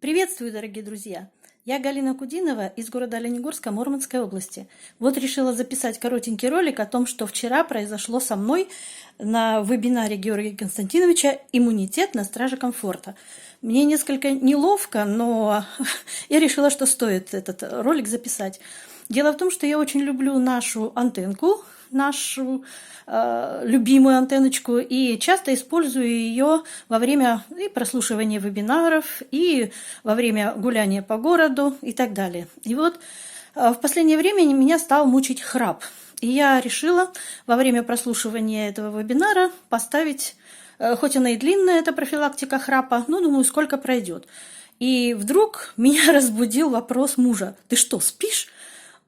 Приветствую, дорогие друзья! Я Галина Кудинова из города Оленегорска Мурманской области. Вот решила записать коротенький ролик о том, что вчера произошло со мной на вебинаре Георгия Константиновича «Иммунитет на страже комфорта». Мне несколько неловко, но я решила, что стоит этот ролик записать. Дело в том, что я очень люблю нашу антенку, нашу любимую антенночку, и часто использую ее во время и прослушивания вебинаров, и во время гуляния по городу и так далее. И вот в последнее время меня стал мучить храп. И я решила во время прослушивания этого вебинара поставить, хоть она и длинная, эта профилактика храпа, но думаю, сколько пройдет. И вдруг меня разбудил вопрос мужа: «Ты что, спишь?»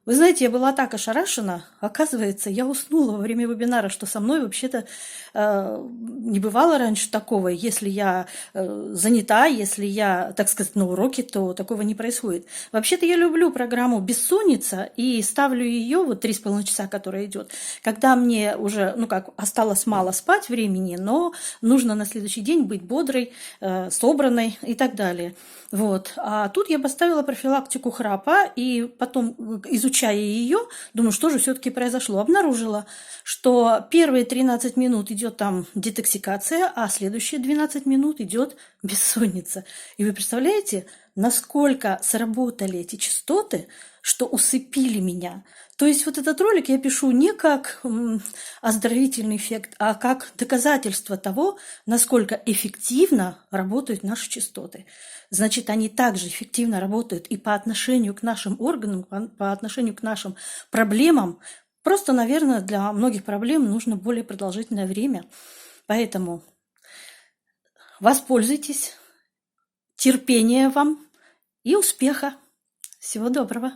Вы знаете, я была так ошарашена. Оказывается, я уснула во время вебинара, что со мной вообще-то не бывало раньше такого. Если я занята, если я, так сказать, на уроке, то такого не происходит. Вообще-то я люблю программу «Бессонница» и ставлю ее, вот 3,5 часа, которая идет, когда мне уже, осталось мало спать времени, но нужно на следующий день быть бодрой, собранной и так далее. Вот. А тут я поставила профилактику храпа, и потом, изучая ее, думаю, что же все-таки произошло. Обнаружила, что первые 13 минут идет там детоксикация, а следующие 12 минут идет бессонница. И вы представляете, насколько сработали эти частоты, что усыпили меня. То есть вот этот ролик я пишу не как оздоровительный эффект, а как доказательство того, насколько эффективно работают наши частоты. Значит, они также эффективно работают и по отношению к нашим органам, по отношению к нашим проблемам. Просто, наверное, для многих проблем нужно более продолжительное время. Поэтому воспользуйтесь, терпения вам и успеха. Всего доброго!